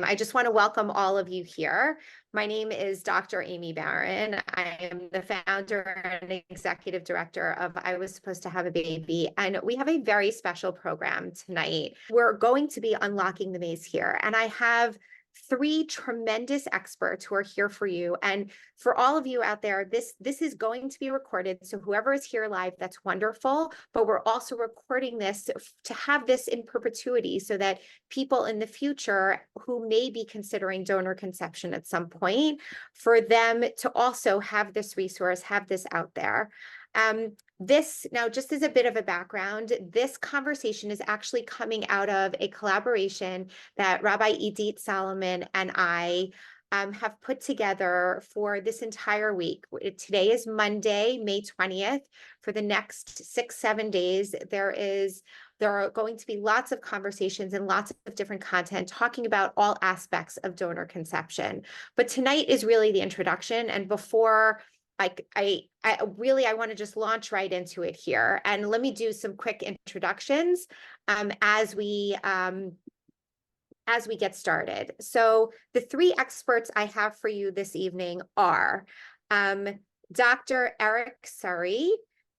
I just want to welcome all of you here. My name is Dr. Aimee Baron. I am the founder and executive director of I Was Supposed to Have a Baby, and we have a very special program tonight. We're going to be unlocking the maze here, and I have three tremendous experts who are here for you. And for all of you out there, this is going to be recorded. So whoever is here live, that's wonderful. But we're also recording this to have this in perpetuity so that people in the future who may be considering donor conception at some point, for them to also have this resource, have this out there. This, now, just as a bit of a background, this conversation is actually coming out of a collaboration that Rabbi Idit Solomon and I have put together for this entire week. Today is Monday, May 20th. For the next 6-7 days, there are going to be lots of conversations and lots of different content talking about all aspects of donor conception. But tonight is really the introduction. And before I want to just launch right into it here. And let me do some quick introductions as we get started. So the three experts I have for you this evening are Dr. Eric Surrey.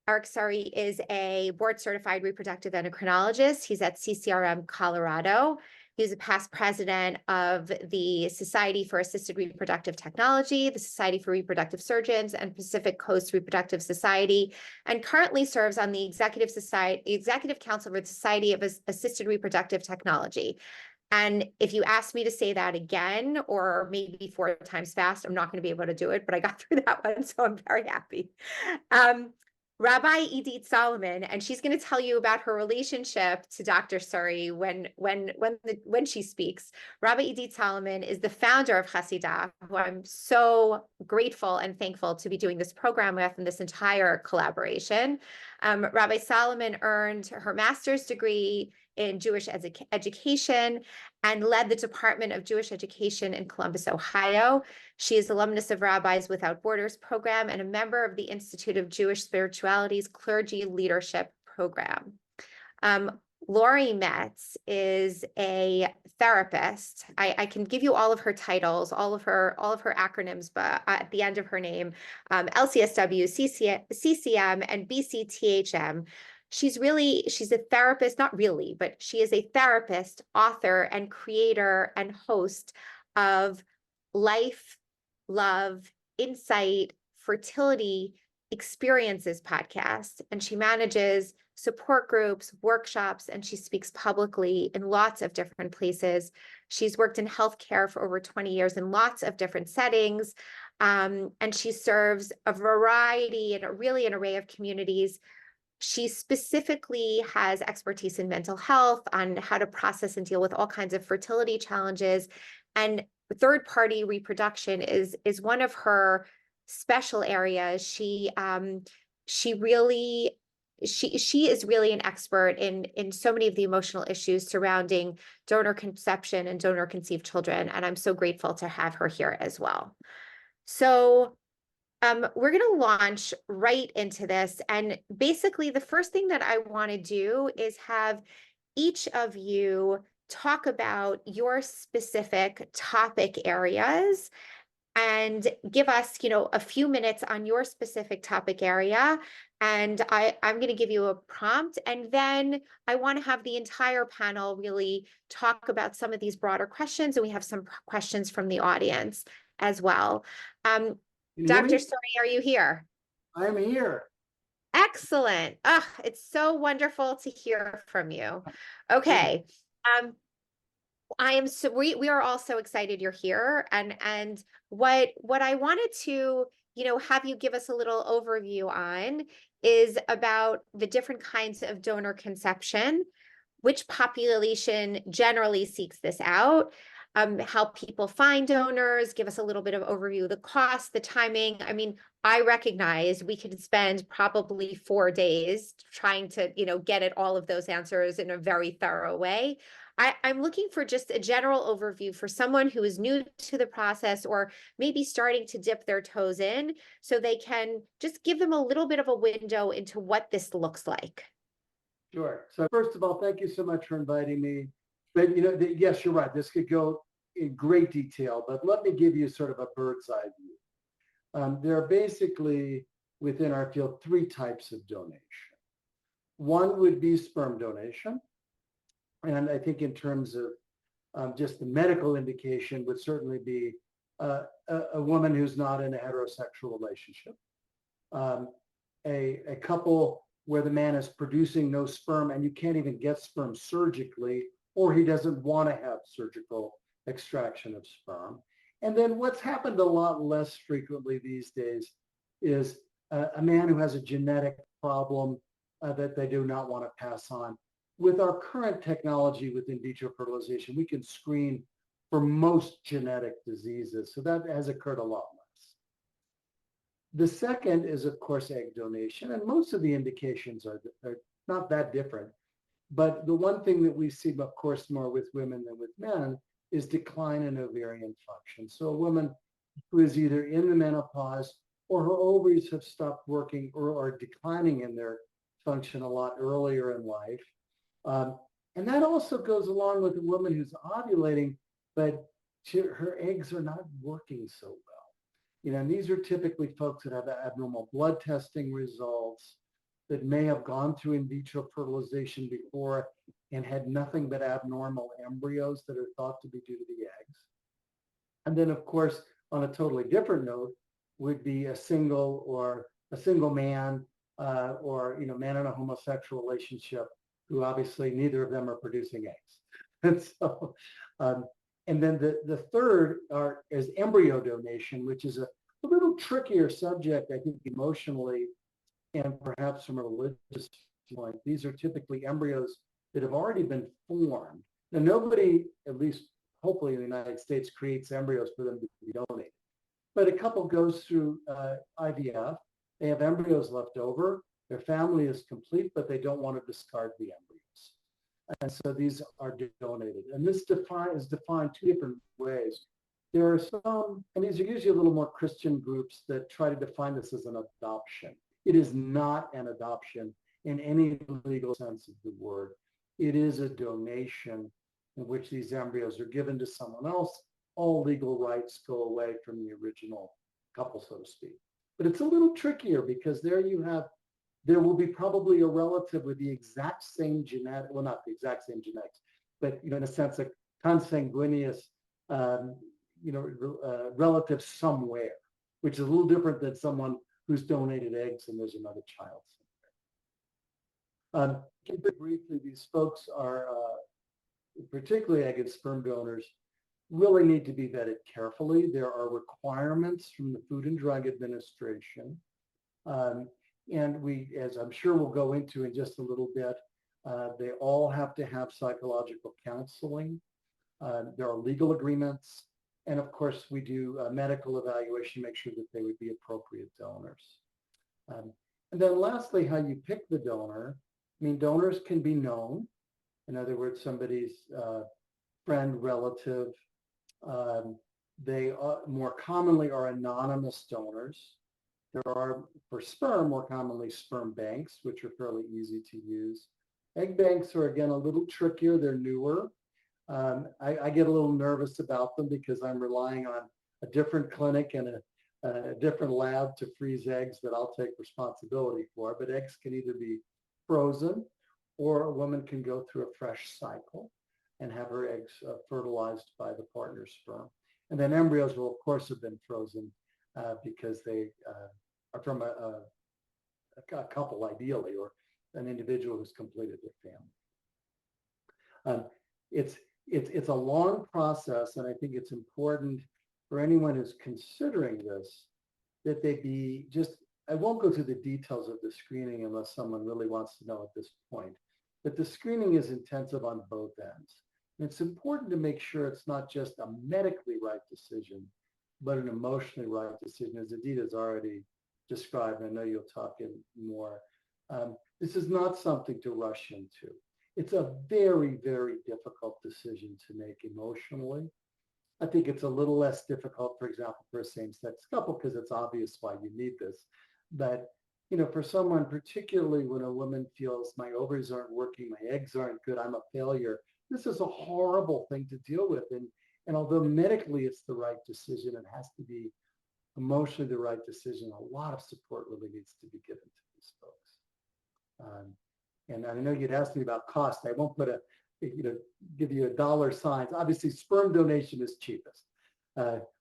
Eric Surrey is a board-certified reproductive endocrinologist. He's at CCRM, Colorado. He's a past president of the Society for Assisted Reproductive Technology, the Society for Reproductive Surgeons, and Pacific Coast Reproductive Society, and currently serves on the Executive Council for the Society of Assisted Reproductive Technology. And if you ask me to say that again, or maybe 4 times fast, I'm not going to be able to do it, but I got through that one, so I'm very happy. Rabbi Idit Solomon, and she's going to tell you about her relationship to Dr. Surrey when she speaks. Rabbi Idit Solomon is the founder of Hasidah, who I'm so grateful and thankful to be doing this program with and this entire collaboration. Rabbi Solomon earned her master's degree in Jewish education and led the Department of Jewish Education in Columbus, Ohio. She is alumnus of Rabbis Without Borders program and a member of the Institute of Jewish Spirituality's Clergy Leadership Program. Lori Metz is a therapist. I can give you all of her titles, all of her acronyms, but at the end of her name, LCSW, CCM, and BCTHM. She's a therapist, not really, but she is a therapist, author, and creator and host of Life, Love, Insight, Fertility Experiences podcast. And she manages support groups, workshops, and she speaks publicly in lots of different places. She's worked in healthcare for over 20 years in lots of different settings. And she serves a variety and really an array of communities. She specifically has expertise in mental health, on how to process and deal with all kinds of fertility challenges. And third-party reproduction is one of her special areas. She is really an expert in so many of the emotional issues surrounding donor conception and donor conceived children. And I'm so grateful to have her here as well. So we're going to launch right into this. And basically, the first thing that I want to do is have each of you talk about your specific topic areas and give us, a few minutes on your specific topic area. And I'm going to give you a prompt. And then I want to have the entire panel really talk about some of these broader questions. And we have some questions from the audience as well. Dr. Surrey, are you here? I'm here. Excellent. It's so wonderful to hear from you. Okay. We are all so excited you're here. And what I wanted to, have you give us a little overview on is about the different kinds of donor conception, which population generally seeks this out, how people find donors, give us a little bit of overview of the cost, the timing. I mean, I recognize we could spend probably 4 days trying to, get at all of those answers in a very thorough way. I'm looking for just a general overview for someone who is new to the process or maybe starting to dip their toes in, so they can just give them a little bit of a window into what this looks like. Sure. So first of all, thank you so much for inviting me. But yes, you're right. This could go in great detail, but let me give you sort of a bird's eye view. There are basically within our field 3 types of donation. One would be sperm donation. And I think in terms of just the medical indication would certainly be a woman who's not in a heterosexual relationship, a couple where the man is producing no sperm and you can't even get sperm surgically, or he doesn't want to have surgical extraction of sperm. And then what's happened a lot less frequently these days is a man who has a genetic problem that they do not want to pass on. With our current technology with in vitro fertilization, we can screen for most genetic diseases. So that has occurred a lot less. The second is, of course, egg donation. And most of the indications are not that different. But the one thing that we see, of course, more with women than with men is decline in ovarian function. So a woman who is either in the menopause or her ovaries have stopped working or are declining in their function a lot earlier in life. And that also goes along with a woman who's ovulating, but her eggs are not working so well. You know, and these are typically folks that have abnormal blood testing results, that may have gone through in vitro fertilization before and had nothing but abnormal embryos that are thought to be due to the eggs. And then, of course, on a totally different note, would be a single man or man in a homosexual relationship who obviously neither of them are producing eggs. And so, and then the third is embryo donation, which is a little trickier subject, I think, emotionally and perhaps from a religious point. These are typically embryos that have already been formed. Now, nobody, at least hopefully in the United States, creates embryos for them to be donated. But a couple goes through IVF, they have embryos left over, their family is complete, but they don't want to discard the embryos. And so these are donated. And this is defined 2 different ways. There are some, and these are usually a little more Christian groups that try to define this as an adoption. It is not an adoption in any legal sense of the word. It is a donation in which these embryos are given to someone else. All legal rights go away from the original couple, so to speak. But it's a little trickier because there will be probably a relative with the exact same genetic, well, not the exact same genetics, but in a sense, a consanguineous, relative somewhere, which is a little different than someone who's donated eggs and there's another child somewhere. Briefly, these folks are, particularly egg and sperm donors, really need to be vetted carefully. There are requirements from the Food and Drug Administration. And we, as I'm sure we'll go into in just a little bit, they all have to have psychological counseling. There are legal agreements. And of course, we do a medical evaluation, make sure that they would be appropriate donors. And then lastly, how you pick the donor. I mean, donors can be known. In other words, somebody's friend, relative. They more commonly are anonymous donors. There are, for sperm, more commonly sperm banks, which are fairly easy to use. Egg banks are, again, a little trickier. They're newer. I get a little nervous about them because I'm relying on a different clinic and a different lab to freeze eggs that I'll take responsibility for. But eggs can either be frozen or a woman can go through a fresh cycle and have her eggs fertilized by the partner's sperm. And then embryos will, of course, have been frozen because they are from a couple, ideally, or an individual who's completed their family. It's a long process, and I think it's important for anyone who's considering this that they be just, I won't go through the details of the screening unless someone really wants to know at this point, but the screening is intensive on both ends. And it's important to make sure it's not just a medically right decision, but an emotionally right decision, as Idit has already described. I know you'll talk in more. This is not something to rush into. It's a very, very difficult decision to make emotionally. I think it's a little less difficult, for example, for a same-sex couple, because it's obvious why you need this. But for someone, particularly when a woman feels my ovaries aren't working, my eggs aren't good, I'm a failure, this is a horrible thing to deal with. And although medically it's the right decision, it has to be emotionally the right decision. A lot of support really needs to be given to these folks. And I know you'd asked me about cost. I won't give you a dollar signs. Obviously, sperm donation is cheapest.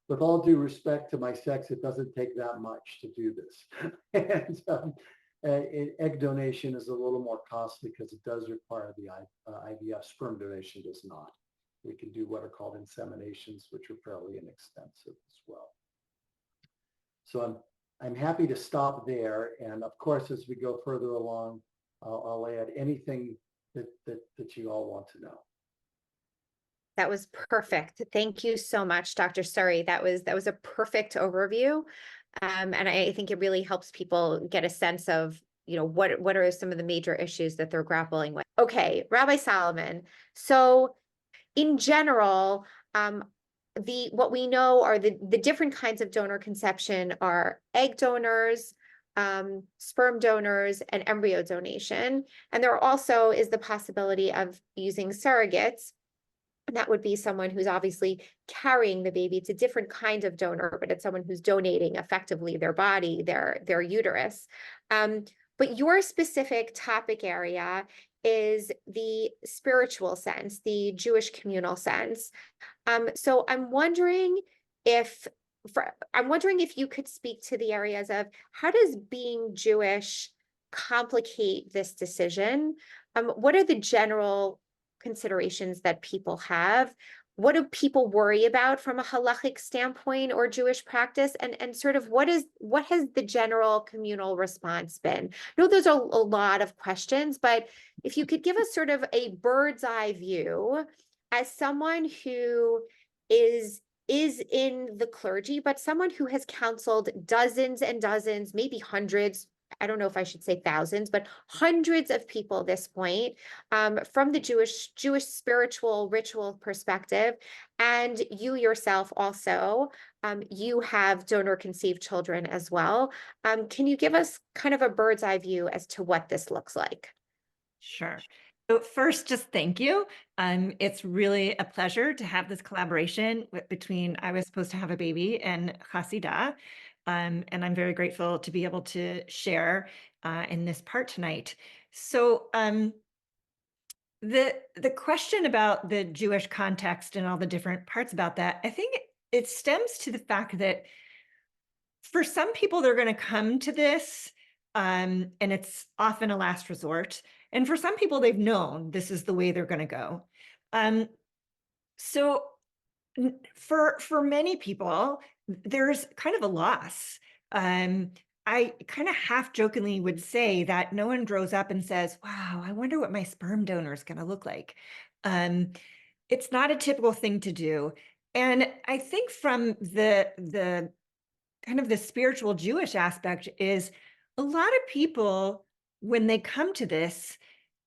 With all due respect to my sex, it doesn't take that much to do this. And egg donation is a little more costly because it does require the IVF. Sperm donation does not. We can do what are called inseminations, which are fairly inexpensive as well. So I'm happy to stop there. And of course, as we go further along, I'll add anything that you all want to know. That was perfect. Thank you so much, Dr. Surrey. That was a perfect overview. And I think it really helps people get a sense of, what are some of the major issues that they're grappling with. Okay, Rabbi Solomon. So in general, what we know are the different kinds of donor conception are egg donors, sperm donors, and embryo donation. And there also is the possibility of using surrogates. And that would be someone who's obviously carrying the baby. It's a different kind of donor, but it's someone who's donating effectively their body, their uterus. But your specific topic area is the spiritual sense, the Jewish communal sense. So I'm wondering if you could speak to the areas of how does being Jewish complicate this decision? What are the general considerations that people have? What do people worry about from a halachic standpoint or Jewish practice? And sort of what has the general communal response been? I know those are a lot of questions, but if you could give us sort of a bird's eye view as someone who is in the clergy, but someone who has counseled dozens and dozens, maybe hundreds, I don't know if I should say thousands, but hundreds of people at this point, from the Jewish spiritual ritual perspective. And you yourself also, you have donor conceived children as well. Can you give us kind of a bird's eye view as to what this looks like? Sure. So first, just thank you. It's really a pleasure to have this collaboration between I was supposed to have a baby and Hasidah. And I'm very grateful to be able to share in this part tonight. So the question about the Jewish context and all the different parts about that, I think it stems to the fact that for some people, they're going to come to this, and it's often a last resort. And for some people, they've known this is the way they're going to go. So for many people, there's kind of a loss. I kind of half jokingly would say that no one grows up and says, wow, I wonder what my sperm donor is going to look like. It's not a typical thing to do. And I think from the kind of the spiritual Jewish aspect is a lot of people, when they come to this,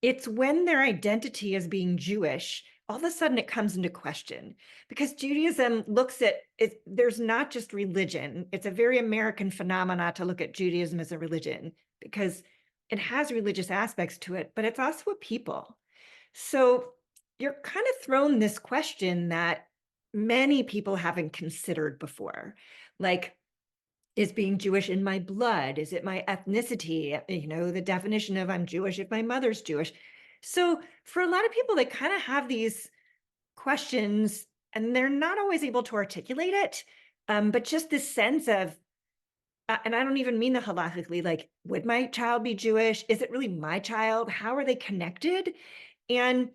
it's when their identity as being Jewish, all of a sudden it comes into question, because Judaism looks at it, there's not just religion. It's a very American phenomena to look at Judaism as a religion because it has religious aspects to it, but it's also a people. So you're kind of thrown this question that many people haven't considered before, like, is being Jewish in my blood? Is it my ethnicity? The definition of I'm Jewish if my mother's Jewish. So for a lot of people, they kind of have these questions and they're not always able to articulate it. But just this sense of, and I don't even mean the halachically, like, would my child be Jewish? Is it really my child? How are they connected? And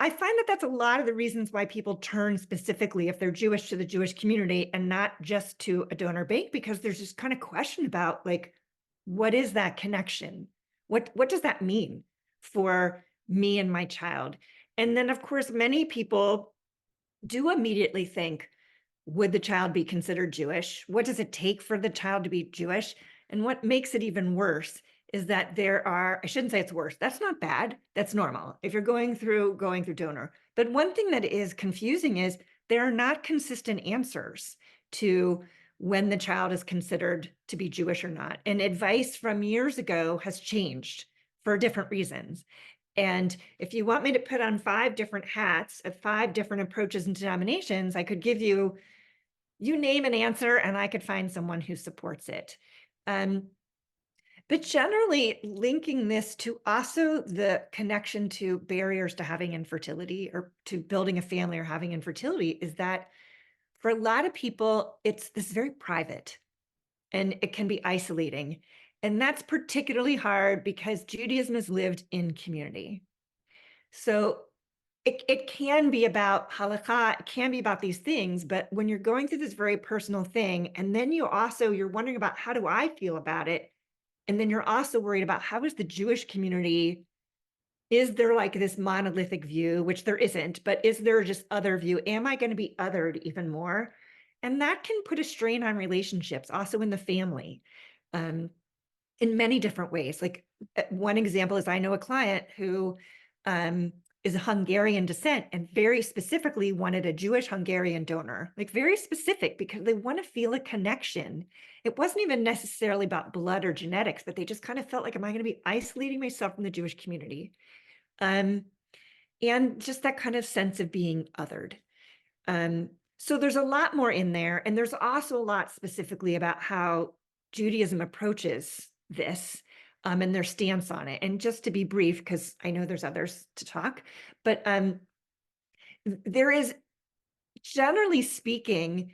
I find that that's a lot of the reasons why people turn specifically, if they're Jewish, to the Jewish community and not just to a donor bank, because there's this kind of question about, like, what is that connection? What does that mean for me and my child? And then, of course, many people do immediately think, would the child be considered Jewish? What does it take for the child to be Jewish? And what makes it even worse is that I shouldn't say it's worse. That's not bad. That's normal if you're going through donor. But one thing that is confusing is there are not consistent answers to when the child is considered to be Jewish or not. And advice from years ago has changed for different reasons. And if you want me to put on 5 different hats at 5 different approaches and denominations, I could give you name an answer and I could find someone who supports it. But generally linking this to also the connection to barriers to having infertility or to building a family or having infertility is that for a lot of people, it's this very private and it can be isolating. And that's particularly hard because Judaism is lived in community. So it can be about halakha, it can be about these things, but when you're going through this very personal thing, and then you're wondering about how do I feel about it? And then you're also worried about how is the Jewish community, is there like this monolithic view, which there isn't, but is there just other view? Am I going to be othered even more? And that can put a strain on relationships, also in the family, in many different ways. Like one example is I know a client who is a Hungarian descent and very specifically wanted a Jewish Hungarian donor, like very specific because they want to feel a connection. It wasn't even necessarily about blood or genetics, but they just kind of felt like, am I going to be isolating myself from the Jewish community? And just that kind of sense of being othered. So there's a lot more in there. And there's also a lot specifically about how Judaism approaches this and their stance on it. And just to be brief, because I know there's others to talk, but there is, generally speaking,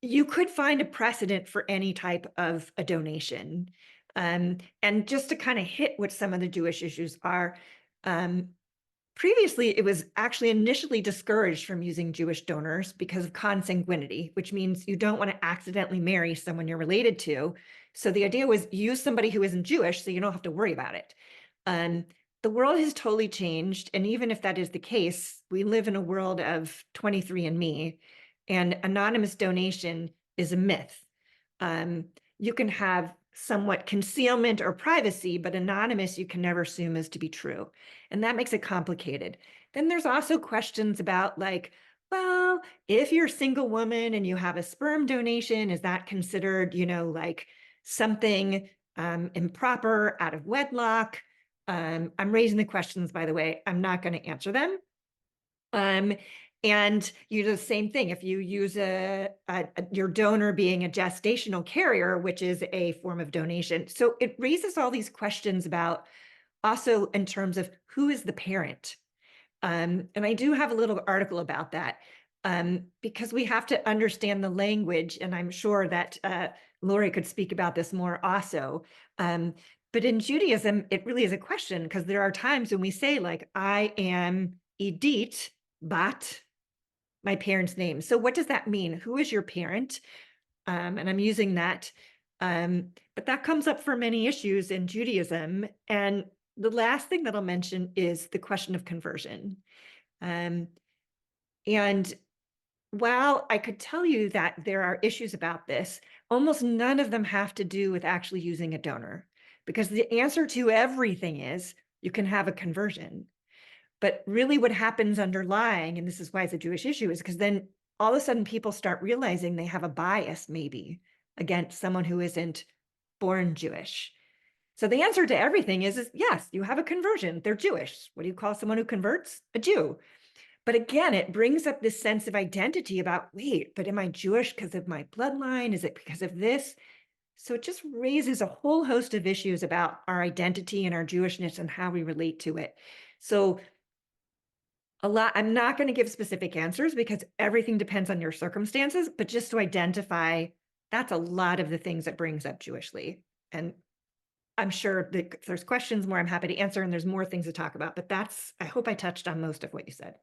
you could find a precedent for any type of a donation. And just to kind of hit what some of the Jewish issues are, previously, it was actually initially discouraged from using Jewish donors because of consanguinity, which means you don't want to accidentally marry someone you're related to. So the idea was use somebody who isn't Jewish so you don't have to worry about it. The world has totally changed. And even if that is the case, we live in a world of 23andMe, and anonymous donation is a myth. You can have somewhat concealment or privacy, but anonymous you can never assume is to be true. And that makes it complicated. Then there's also questions about like, well, if you're a single woman and you have a sperm donation, is that considered, like something improper out of wedlock? I'm raising the questions, by the way. I'm not going to answer them. And you do the same thing. If you use your donor being a gestational carrier, which is a form of donation. So it raises all these questions about also in terms of who is the parent. And I do have a little article about that because we have to understand the language. And I'm sure that Lori could speak about this more also. But in Judaism, it really is a question because there are times when we say like, I am Idit, but my parents' name. So what does that mean? Who is your parent? And I'm using that. But that comes up for many issues in Judaism. And the last thing that I'll mention is the question of conversion. And while I could tell you that there are issues about this, almost none of them have to do with actually using a donor, because the answer to everything is you can have a conversion. But really what happens underlying, and this is why it's a Jewish issue, is because then all of a sudden people start realizing they have a bias maybe against someone who isn't born Jewish. So the answer to everything is yes, you have a conversion. They're Jewish. What do you call someone who converts? A Jew. But again, it brings up this sense of identity about, wait, but am I Jewish because of my bloodline? Is it because of this? So it just raises a whole host of issues about our identity and our Jewishness and how we relate to it. So I'm not going to give specific answers because everything depends on your circumstances, but just to identify, that's a lot of the things that brings up Jewishly. And I'm sure that if there's questions more, I'm happy to answer, and there's more things to talk about, but I hope I touched on most of what you said.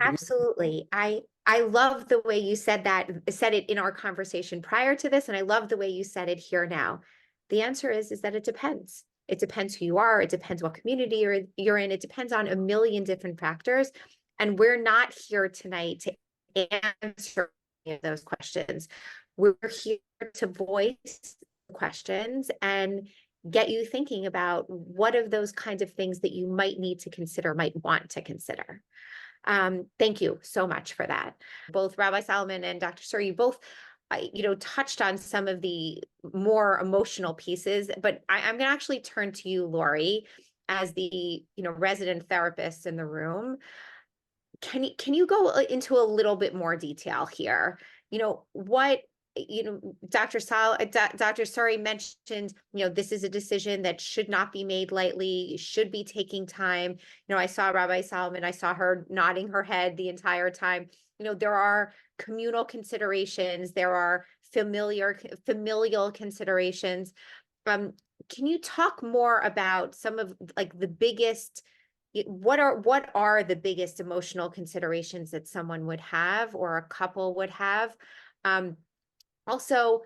Absolutely. I love the way you said it in our conversation prior to this, and I love the way you said it here now. The answer is that it depends. It depends who you are. It depends what community you're in. It depends on a million different factors. And we're not here tonight to answer any of those questions. We're here to voice questions and get you thinking about what of those kinds of things that you might need to consider, might want to consider. Thank you so much for that. Both Rabbi Solomon and Dr. Surrey, you both touched on some of the more emotional pieces, but I'm going to actually turn to you, Lori. as the, resident therapist in the room, can you go into a little bit more detail here? What, Dr. Surrey mentioned, this is a decision that should not be made lightly. You should be taking time. I saw Rabbi Solomon, I saw her nodding her head the entire time. There are communal considerations, there are familial considerations. Can you talk more about some of like the biggest, what are the biggest emotional considerations that someone would have or a couple would have? Also,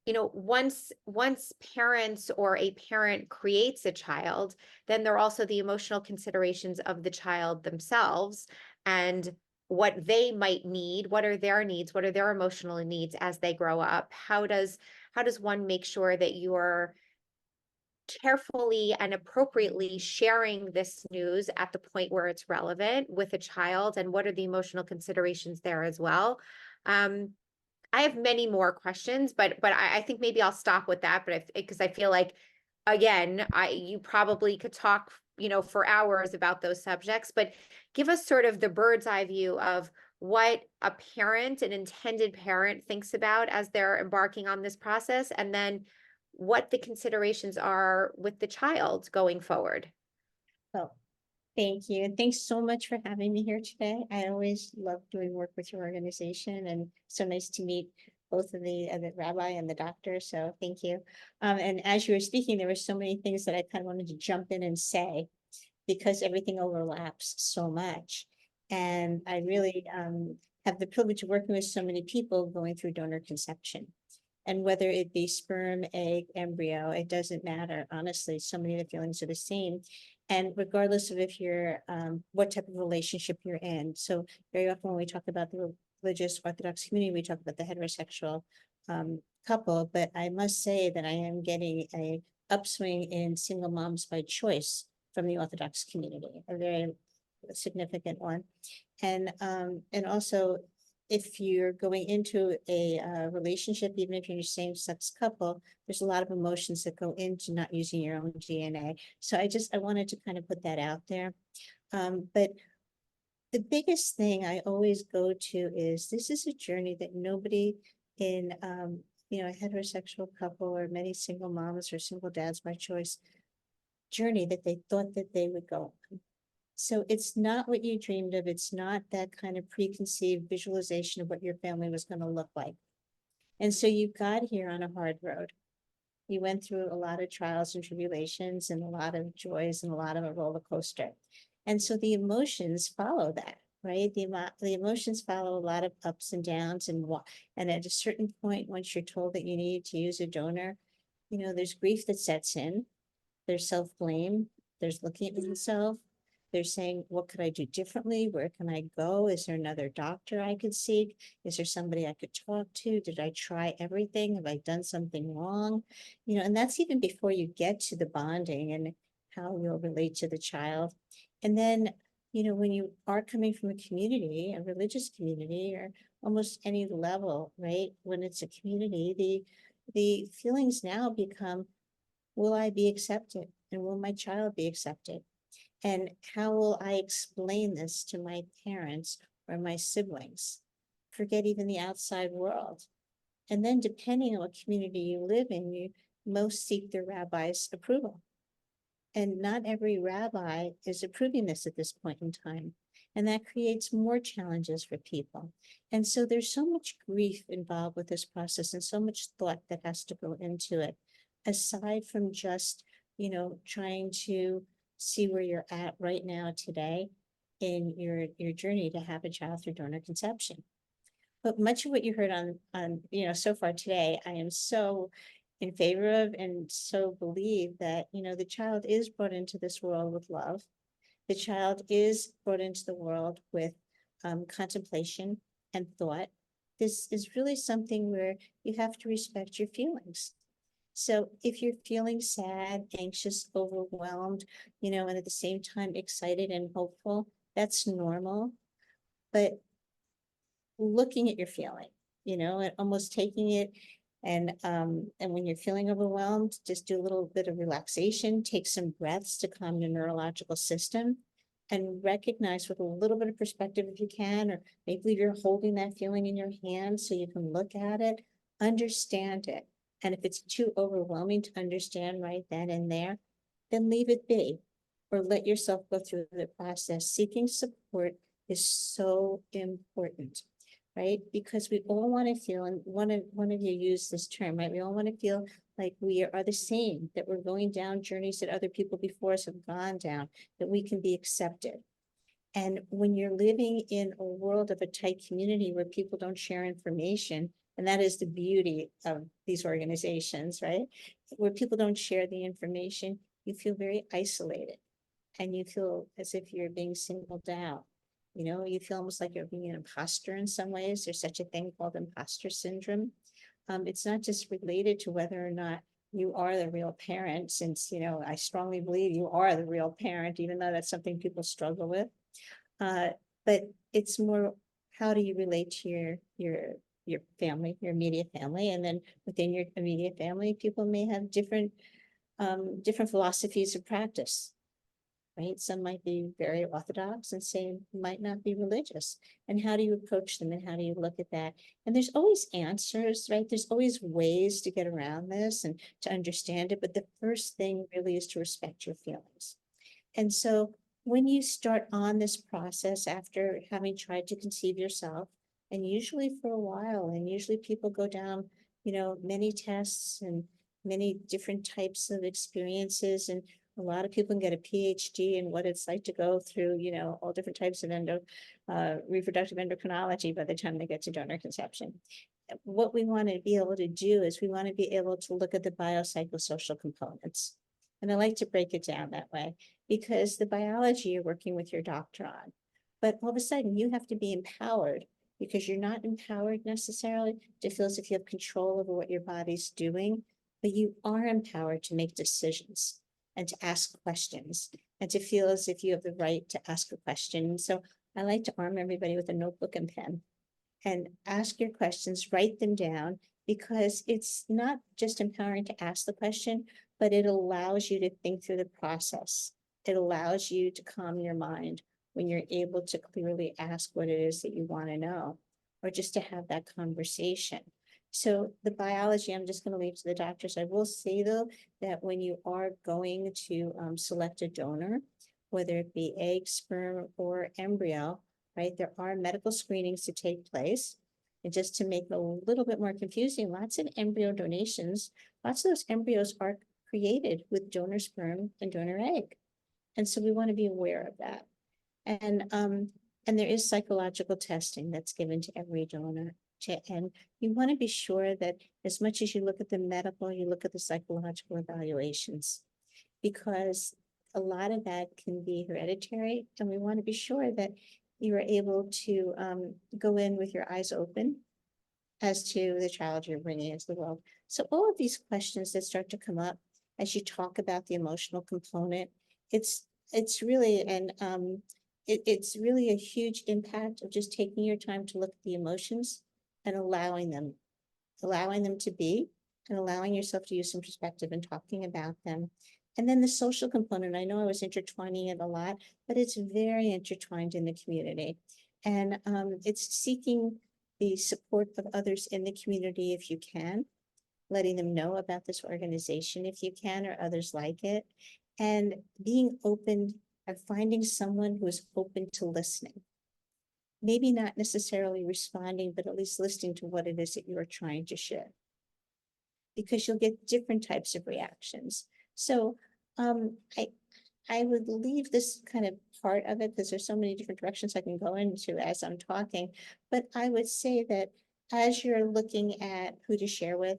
once parents or a parent creates a child, then there are also the emotional considerations of the child themselves and what they might need, what are their needs, what are their emotional needs as they grow up. How does one make sure that you're carefully and appropriately sharing this news at the point where it's relevant with a child, and what are the emotional considerations there as well? I have many more questions, but I think maybe I'll stop with that. But because I feel like, again, you probably could talk, for hours about those subjects. But give us sort of the bird's eye view of what a parent, an intended parent, thinks about as they're embarking on this process, and then what the considerations are with the child going forward. Well, thank you. And thanks so much for having me here today. I always love doing work with your organization, and so nice to meet both of the rabbi and the doctor. So thank you. And as you were speaking, there were so many things that I kind of wanted to jump in and say, because everything overlaps so much. And I really have the privilege of working with so many people going through donor conception. And whether it be sperm, egg, embryo, it doesn't matter. Honestly, so many of the feelings are the same. And regardless of if you're, what type of relationship you're in. So very often when we talk about the religious Orthodox community, we talk about the heterosexual couple. But I must say that I am getting a upswing in single moms by choice from the Orthodox community, a very significant one. And also, if you're going into a relationship, even if you're a same-sex couple, there's a lot of emotions that go into not using your own DNA. So I wanted to kind of put that out there. But the biggest thing I always go to is this is a journey that nobody in a heterosexual couple or many single moms or single dads by choice journey that they thought that they would go on. So it's not what you dreamed of. It's not that kind of preconceived visualization of what your family was going to look like. And so you got here on a hard road. You went through a lot of trials and tribulations and a lot of joys and a lot of a roller coaster. And so the emotions follow that, right? The emotions follow a lot of ups and downs. And at a certain point, once you're told that you need to use a donor, there's grief that sets in. There's self-blame. There's looking at yourself. They're saying, what could I do differently? Where can I go? Is there another doctor I could seek? Is there somebody I could talk to? Did I try everything? Have I done something wrong? And that's even before you get to the bonding and how you'll relate to the child. And then, when you are coming from a community, a religious community, or almost any level, right? When it's a community, the feelings now become, will I be accepted? And will my child be accepted? And how will I explain this to my parents or my siblings? Forget even the outside world. And then depending on what community you live in, you most seek the rabbi's approval. And not every rabbi is approving this at this point in time. And that creates more challenges for people. And so there's so much grief involved with this process and so much thought that has to go into it, aside from just, trying to see where you're at right now today in your journey to have a child through donor conception. But much of what you heard on so far today, I am so in favor of and so believe that, the child is brought into this world with love. The child is brought into the world with contemplation and thought. This is really something where you have to respect your feelings. So if you're feeling sad, anxious, overwhelmed, and at the same time excited and hopeful, that's normal. But looking at your feeling, and almost taking it And when you're feeling overwhelmed, just do a little bit of relaxation, take some breaths to calm your neurological system, and recognize with a little bit of perspective if you can, or maybe you're holding that feeling in your hand so you can look at it, understand it. And if it's too overwhelming to understand right then and there, then leave it be, or let yourself go through the process. Seeking support is so important, right? Because we all want to feel, and one of you used this term, right? We all want to feel like we are the same, that we're going down journeys that other people before us have gone down, that we can be accepted. And when you're living in a world of a tight community where people don't share information, and that is the beauty of these organizations, right? Where people don't share the information, you feel very isolated, and you feel as if you're being singled out. You know, you feel almost like you're being an imposter in some ways. There's such a thing called imposter syndrome. It's not just related to whether or not you are the real parent, since, you know, I strongly believe you are the real parent, even though that's something people struggle with. But it's more, how do you relate to your family, your immediate family, and then within your immediate family, people may have different philosophies of practice, right? Some might be very orthodox and some might not be religious. And how do you approach them, and how do you look at that? And there's always answers, right? There's always ways to get around this and to understand it. But the first thing really is to respect your feelings. And so when you start on this process after having tried to conceive yourself, and usually for a while, and usually people go down, you know, many tests and many different types of experiences, and a lot of people can get a PhD in what it's like to go through, you know, all different types of reproductive endocrinology by the time they get to donor conception. What we want to be able to do is we want to be able to look at the biopsychosocial components. And I like to break it down that way, because the biology you're working with your doctor on, but all of a sudden you have to be empowered, because you're not empowered necessarily to feel as if you have control over what your body's doing, but you are empowered to make decisions and to ask questions and to feel as if you have the right to ask a question. So I like to arm everybody with a notebook and pen and ask your questions, write them down, because it's not just empowering to ask the question, but it allows you to think through the process. It allows you to calm your mind when you're able to clearly ask what it is that you want to know, or just to have that conversation. So the biology, I'm just going to leave to the doctors. I will say, though, that when you are going to select a donor, whether it be egg, sperm, or embryo, right, there are medical screenings to take place. And just to make it a little bit more confusing, lots of embryo donations, lots of those embryos are created with donor sperm and donor egg. And so we want to be aware of that. And there is psychological testing that's given to every donor. And you want to be sure that as much as you look at the medical, you look at the psychological evaluations, because a lot of that can be hereditary. And we want to be sure that you are able to go in with your eyes open as to the child you're bringing into the world. So all of these questions that start to come up as you talk about the emotional component, it's really, and it's really a huge impact of just taking your time to look at the emotions and allowing them to be, and allowing yourself to use some perspective and talking about them. And then the social component, I know I was intertwining it a lot, but it's very intertwined in the community. And it's seeking the support of others in the community if you can, letting them know about this organization if you can, or others like it, and being open and finding someone who is open to listening. Maybe not necessarily responding, but at least listening to what it is that you are trying to share, because you'll get different types of reactions. So I would leave this kind of part of it, because there's so many different directions I can go into as I'm talking. But I would say that as you're looking at who to share with,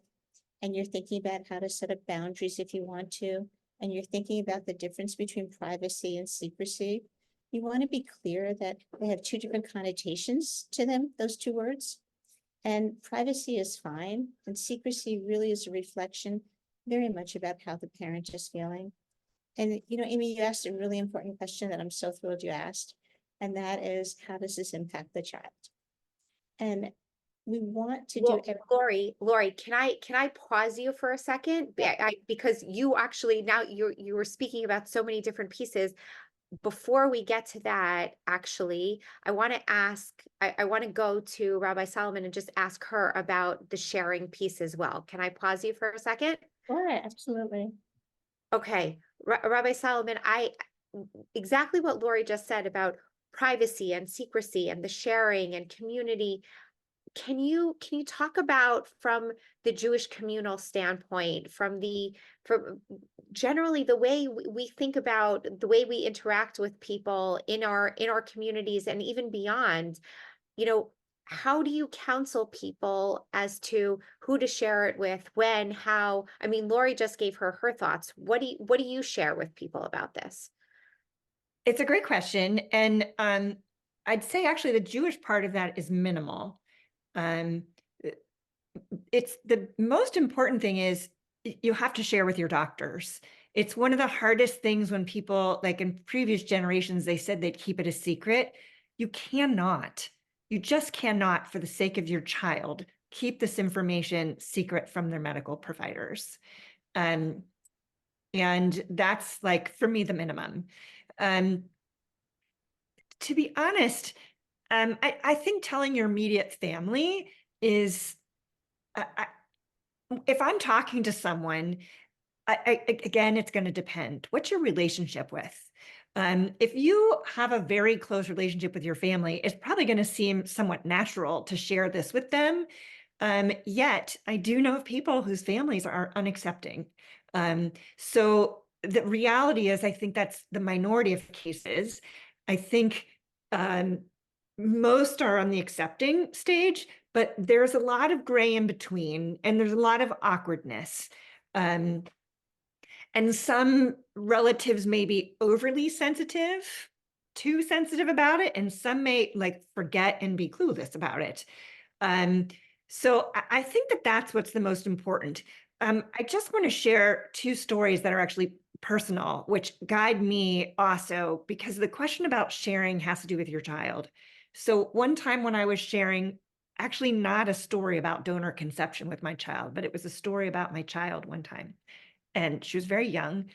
and you're thinking about how to set up boundaries if you want to, and you're thinking about the difference between privacy and secrecy, you want to be clear that they have two different connotations to them, those two words. And privacy is fine, and secrecy really is a reflection very much about how the parent is feeling. And, you know, Aimee, you asked a really important question that I'm so thrilled you asked, and that is, how does this impact the child? And we want to do Lori, can I pause you for a second? Because you actually, now you were speaking about so many different pieces. Before we get to that, actually, I want to ask, I want to go to Rabbi Solomon and just ask her about the sharing piece as well. Can I pause you for a second? Sure, absolutely. Okay, Rabbi Solomon, exactly what Lori just said about privacy and secrecy and the sharing and community. Can you talk about, from the Jewish communal standpoint, from generally the way we think about the way we interact with people in our communities and even beyond, how do you counsel people as to who to share it with, when, how? I mean, Lori just gave her thoughts. What do you share with people about this? It's a great question. And I'd say actually the Jewish part of that is minimal. It's the most important thing is you have to share with your doctors. It's one of the hardest things when people, like in previous generations, they said they'd keep it a secret. You just cannot, for the sake of your child, keep this information secret from their medical providers. And that's, like, for me, the minimum. To be honest, I think telling your immediate family is, if I'm talking to someone, again, it's going to depend. What's your relationship with? If you have a very close relationship with your family, it's probably going to seem somewhat natural to share this with them. Yet I do know of people whose families are unaccepting. So the reality is, I think that's the minority of cases. I think most are on the accepting stage, but there's a lot of gray in between, and there's a lot of awkwardness. And some relatives may be overly sensitive, too sensitive about it, and some may like forget and be clueless about it. So I think that that's what's the most important. I just want to share two stories that are actually personal, which guide me also, because the question about sharing has to do with your child. So one time when I was sharing, actually not a story about donor conception with my child, but it was a story about my child one time. And she was very young,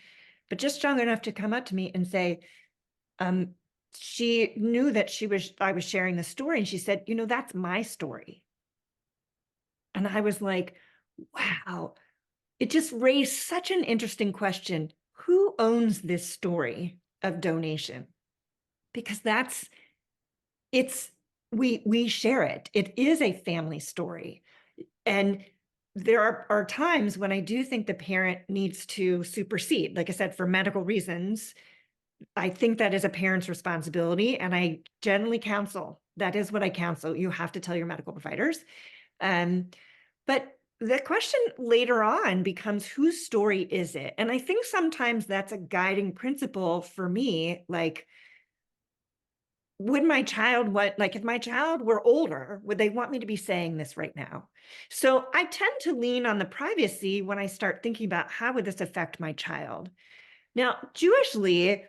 but just young enough to come up to me and say, she knew that I was sharing the story, and she said, that's my story. And I was like, wow, it just raised such an interesting question. Who owns this story of donation? Because we share it. It is a family story. And there are times when I do think the parent needs to supersede. Like I said, for medical reasons, I think that is a parent's responsibility. And I generally counsel, that is what I counsel. You have to tell your medical providers. But the question later on becomes, whose story is it? And I think sometimes that's a guiding principle for me. Like, would my child if my child were older, would they want me to be saying this right now? So I tend to lean on the privacy when I start thinking about how would this affect my child. Now, Jewishly,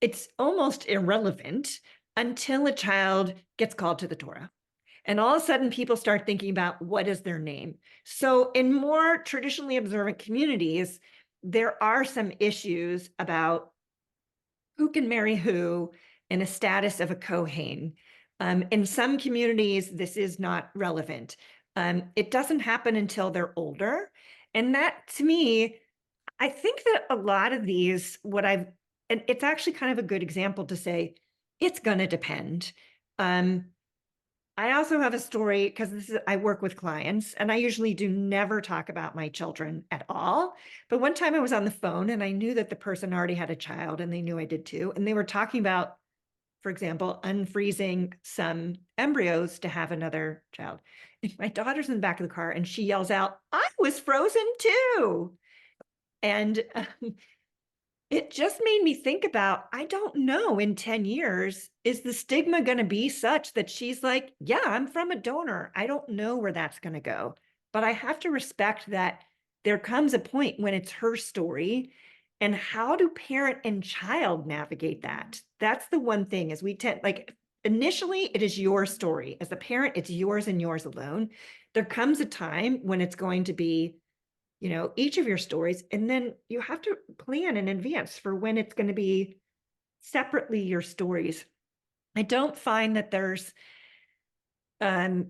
it's almost irrelevant until a child gets called to the Torah. And all of a sudden, people start thinking about what is their name. So in more traditionally observant communities, there are some issues about who can marry who and a status of a Kohen. In some communities, this is not relevant. It doesn't happen until they're older. And that, to me, I think that a lot of these, and it's actually kind of a good example to say, it's going to depend. I also have a story, because I work with clients, and I usually do never talk about my children at all. But one time I was on the phone, and I knew that the person already had a child, and they knew I did too. And they were talking about, for example, unfreezing some embryos to have another child. And my daughter's in the back of the car, and she yells out, "I was frozen too." And it just made me think about, I don't know, in 10 years, is the stigma going to be such that she's like, yeah, I'm from a donor. I don't know where that's going to go. But I have to respect that there comes a point when it's her story. And how do parent and child navigate that? That's the one thing, is we tend, like, initially it is your story. As a parent, it's yours and yours alone. There comes a time when it's going to be, you know, each of your stories, and then you have to plan in advance for when it's going to be separately your stories. I don't find that there's, I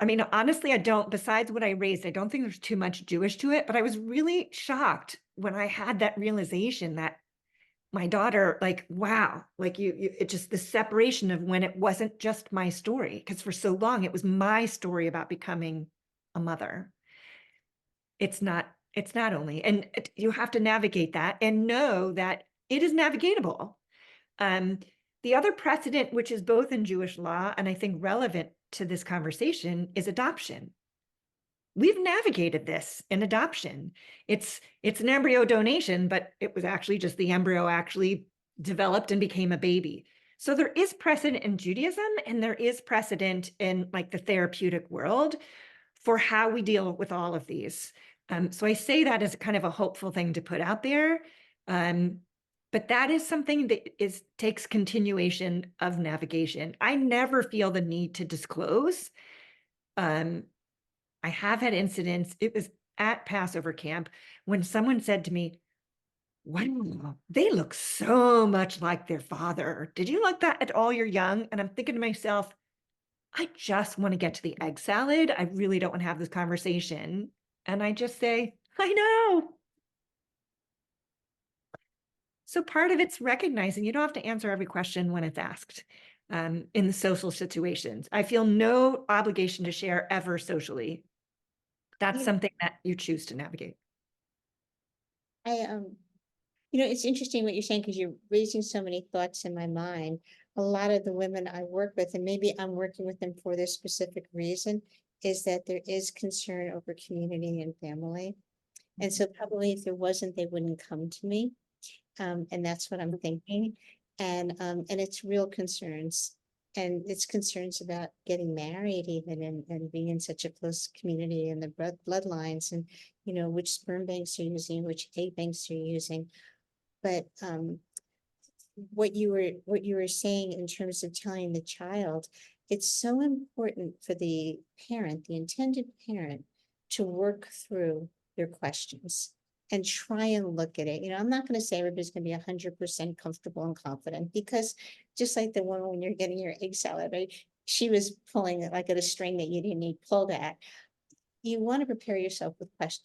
mean, honestly, I don't, besides what I raised, I don't think there's too much Jewish to it, but I was really shocked when I had that realization that my daughter, like, wow, like it just the separation of when it wasn't just my story, because for so long it was my story about becoming a mother. It's not only, and you have to navigate that and know that it is navigatable. The other precedent, which is both in Jewish law and I think relevant to this conversation, is adoption. We've navigated this in adoption. It's an embryo donation, but it was actually just the embryo actually developed and became a baby. So there is precedent in Judaism, and there is precedent in like the therapeutic world for how we deal with all of these. So I say that as kind of a hopeful thing to put out there. But that is something that takes continuation of navigation. I never feel the need to disclose. I have had incidents. It was at Passover camp when someone said to me, wow, they look so much like their father. Did you like that at all? You're young. And I'm thinking to myself, I just want to get to the egg salad. I really don't want to have this conversation. And I just say, I know. So part of it's recognizing you don't have to answer every question when it's asked in the social situations. I feel no obligation to share ever socially. That's Yeah. something that you choose to navigate. You know, it's interesting what you're saying because you're raising so many thoughts in my mind. A lot of the women I work with, and maybe I'm working with them for this specific reason, is that there is concern over community and family. And so probably if there wasn't, they wouldn't come to me. And that's what I'm thinking. And it's real concerns. And it's concerns about getting married even and being in such a close community and the bloodlines and, you know, which sperm banks you're using, which egg banks you're using. But what you were saying in terms of telling the child, it's so important for the parent, the intended parent, to work through their questions and try and look at it. You know, I'm not going to say everybody's going to be 100% comfortable and confident, because just like the one when you're getting your egg salad, right? She was pulling it like at a string that you didn't need pulled at. You want to prepare yourself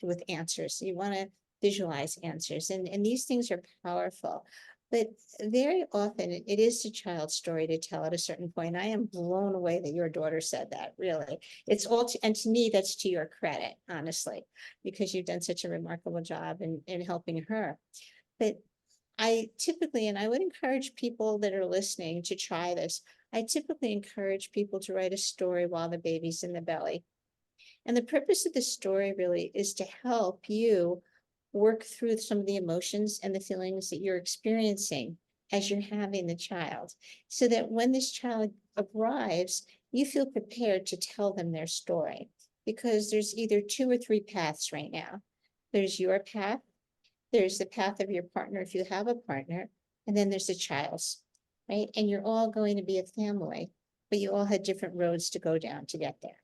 with answers. You want to visualize answers, and these things are powerful. But very often it is the child's story to tell at a certain point. I am blown away that your daughter said that, really. It's all, and to me, that's to your credit, honestly, because you've done such a remarkable job in helping her. But I typically, and I would encourage people that are listening to try this, I typically encourage people to write a story while the baby's in the belly. And the purpose of the story really is to help you work through some of the emotions and the feelings that you're experiencing as you're having the child, so that when this child arrives, you feel prepared to tell them their story. Because there's either 2 or 3 paths right now. There's your path, there's the path of your partner if you have a partner, and then there's the child's, right? And you're all going to be a family, but you all had different roads to go down to get there.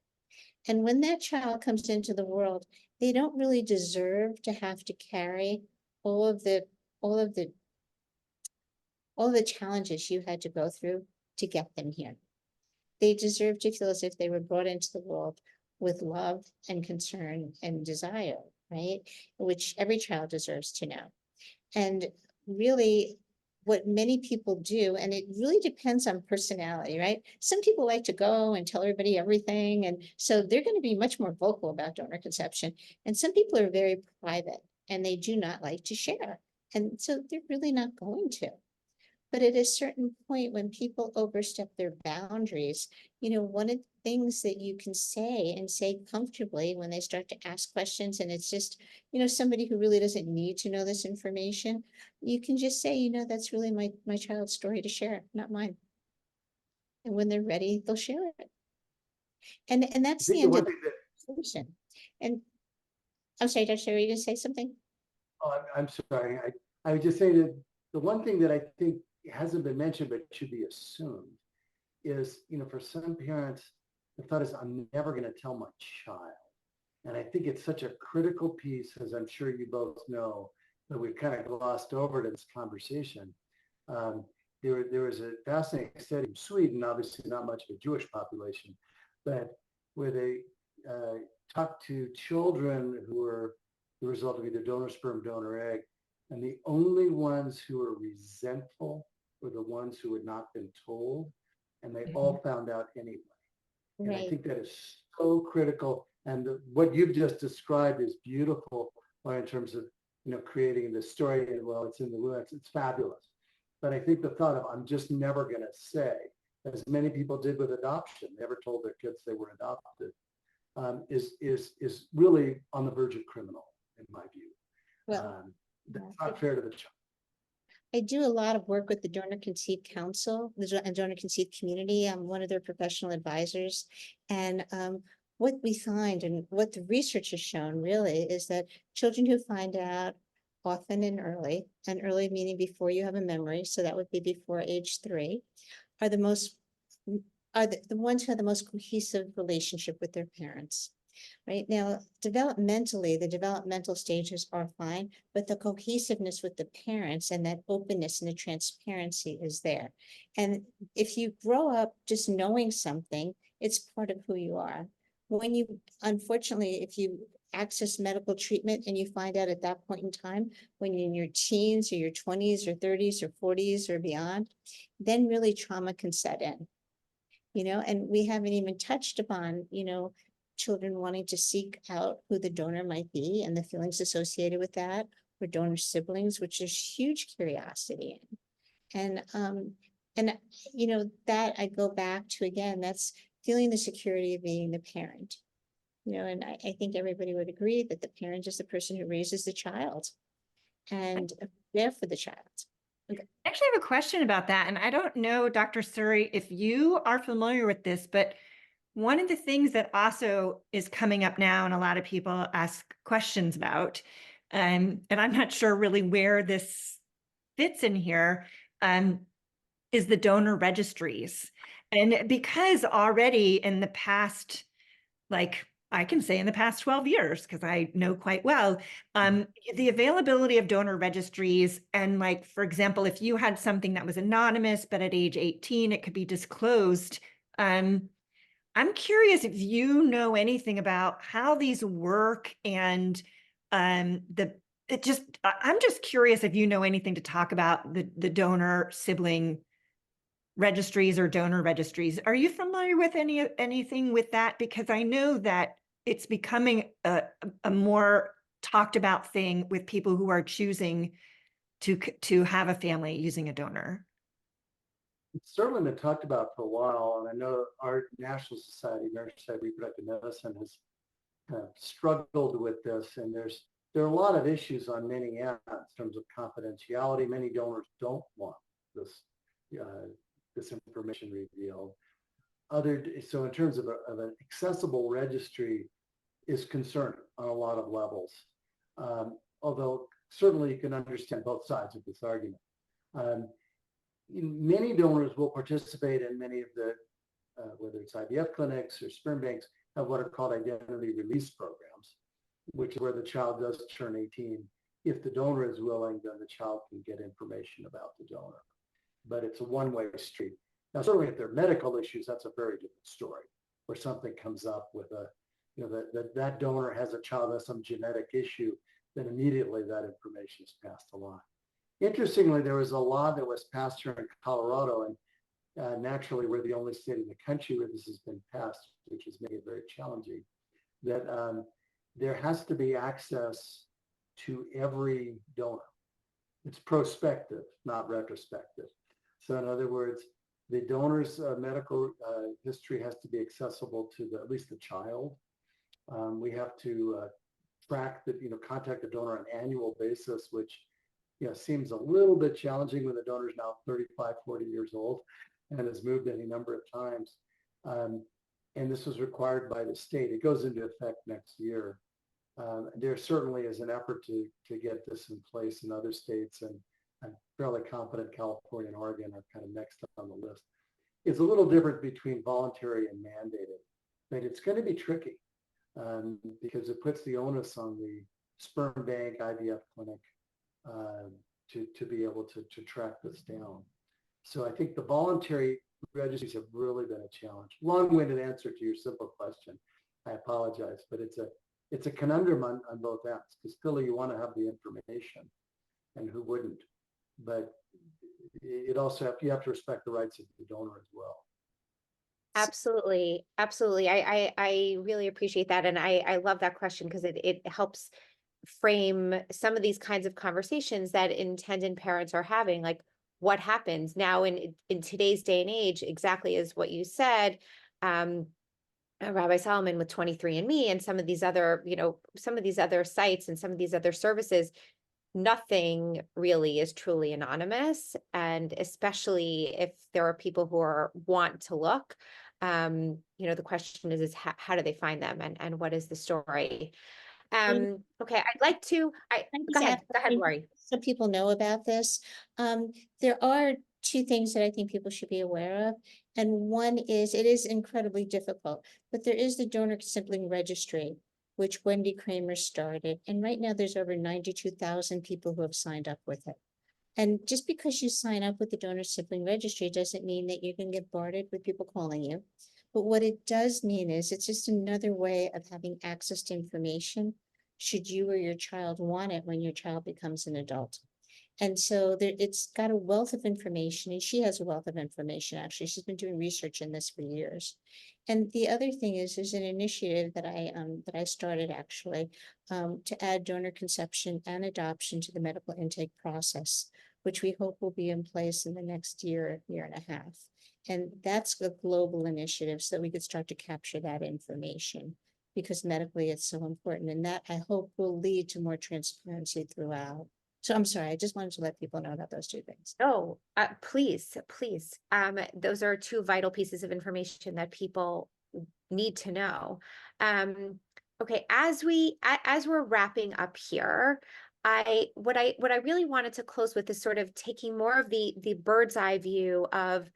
And when that child comes into the world, they don't really deserve to have to carry all of the challenges you had to go through to get them here. They deserve to feel as if they were brought into the world with love and concern and desire, right? Which every child deserves to know. And really, what many people do, and it really depends on personality, right? Some people like to go and tell everybody everything, and so they're going to be much more vocal about donor conception. And some people are very private and they do not like to share, and so they're really not going to. But at a certain point, when people overstep their boundaries, you know, one of the things that you can say and say comfortably when they start to ask questions, and it's just, you know, somebody who really doesn't need to know this information, you can just say, you know, that's really my child's story to share, not mine. And when they're ready, they'll share it. And that's the end of the conversation. And I'm sorry, Dr. Sherry, you gonna say something? Oh, I'm sorry. I would just say that the one thing that I think hasn't been mentioned but should be assumed is, for some parents, the thought is, I'm never going to tell my child. And I think it's such a critical piece, as I'm sure you both know, that we've kind of glossed over in this conversation. There was a fascinating study in Sweden, obviously not much of a Jewish population, but where they talked to children who were the result of either donor sperm, donor egg, and the only ones who were resentful were the ones who had not been told, and they all found out anyway. And I think that is so critical. And what you've just described is beautiful in terms of, creating the story. And well, it's in the lyrics, it's fabulous. But I think the thought of, I'm just never going to say, as many people did with adoption, never told their kids they were adopted, is really on the verge of criminal, in my view. Well, that's not fair to the child. I do a lot of work with the Donor Conceived Council, the Donor Conceived community. I'm one of their professional advisors. And what we find and what the research has shown really is that children who find out often and early meaning before you have a memory, so that would be before age 3, are the ones who have the most cohesive relationship with their parents. Right now, developmentally, the developmental stages are fine, but the cohesiveness with the parents and that openness and the transparency is there. And if you grow up just knowing something, it's part of who you are. When you, unfortunately, if you access medical treatment and you find out at that point in time, when you're in your teens or your 20s or 30s or 40s or beyond, then really trauma can set in. And we haven't even touched upon, children wanting to seek out who the donor might be and the feelings associated with that, or donor siblings, which is huge curiosity in. And that I go back to again, that's feeling the security of being the parent. And I think everybody would agree that the parent is the person who raises the child and there for the child. Okay. I actually have a question about that. And I don't know, Dr. Surrey, if you are familiar with this, but one of the things that also is coming up now and a lot of people ask questions about, and I'm not sure really where this fits in here, is the donor registries. And because already in the past, like I can say in the past 12 years, because I know quite well, the availability of donor registries. And like, for example, if you had something that was anonymous, but at age 18, it could be disclosed. I'm curious if you know anything about how these work and I'm just curious if you know anything to talk about the donor sibling registries or donor registries. Are you familiar with anything with that? Because I know that it's becoming a more talked about thing with people who are choosing to have a family using a donor. It's certainly been talked about for a while, and I know our National Society, American Society of Reproductive Medicine, has kind of struggled with this, and there are a lot of issues on many ends in terms of confidentiality. Many donors don't want this information revealed. So in terms of an accessible registry is concerning on a lot of levels, although certainly you can understand both sides of this argument. Many donors will participate in many of the, whether it's IVF clinics or sperm banks, have what are called identity release programs, which is where the child does turn 18. If the donor is willing, then the child can get information about the donor. But it's a one-way street. Now, certainly if there are medical issues, that's a very different story, where something comes up with that donor has a child has some genetic issue, then immediately that information is passed along. Interestingly, there was a law that was passed here in Colorado, and naturally we're the only state in the country where this has been passed, which has made it very challenging, that there has to be access to every donor. It's prospective, not retrospective. So in other words, the donor's medical history has to be accessible to at least the child. We have to track contact the donor on an annual basis, which seems a little bit challenging when the donor is now 35, 40 years old and has moved any number of times. And this was required by the state. It goes into effect next year. There certainly is an effort to get this in place in other states, and I'm fairly confident California and Oregon are kind of next on the list. it's a little different between voluntary and mandated, but it's going to be tricky because it puts the onus on the sperm bank IVF clinic to be able to track this down. So I think the voluntary registries have really been a challenge. Long-winded answer to your simple question. I apologize, but it's a conundrum on both ends, because clearly you want to have the information, and who wouldn't? But it also you have to respect the rights of the donor as well. Absolutely. Absolutely. I really appreciate that. And I love that question because it helps frame some of these kinds of conversations that intended parents are having, like what happens now in today's day and age, exactly as what you said. Rabbi Solomon with 23andMe and some of these other, some of these other sites and some of these other services, nothing really is truly anonymous. And especially if there are people who want to look, the question is how do they find them, and what is the story? Okay, I'd like to, go ahead, Lori. So people know about this. There are two things that I think people should be aware of. And one is, it is incredibly difficult, but there is the donor sibling registry, which Wendy Kramer started. And right now there's over 92,000 people who have signed up with it. And just because you sign up with the donor sibling registry doesn't mean that you can get bombarded with people calling you. But what it does mean is it's just another way of having access to information should you or your child want it when your child becomes an adult. And so it's got a wealth of information, and she has a wealth of information. Actually, she's been doing research in this for years. And the other thing is, there's an initiative that I started actually to add donor conception and adoption to the medical intake process, which we hope will be in place in the next year and a half. And that's a global initiative so that we could start to capture that information, because medically it's so important. And that, I hope, will lead to more transparency throughout. So I'm sorry, I just wanted to let people know about those two things. Oh, please. Those are two vital pieces of information that people need to know. Okay, as we're wrapping up here, what I really wanted to close with is sort of taking more of the bird's eye view of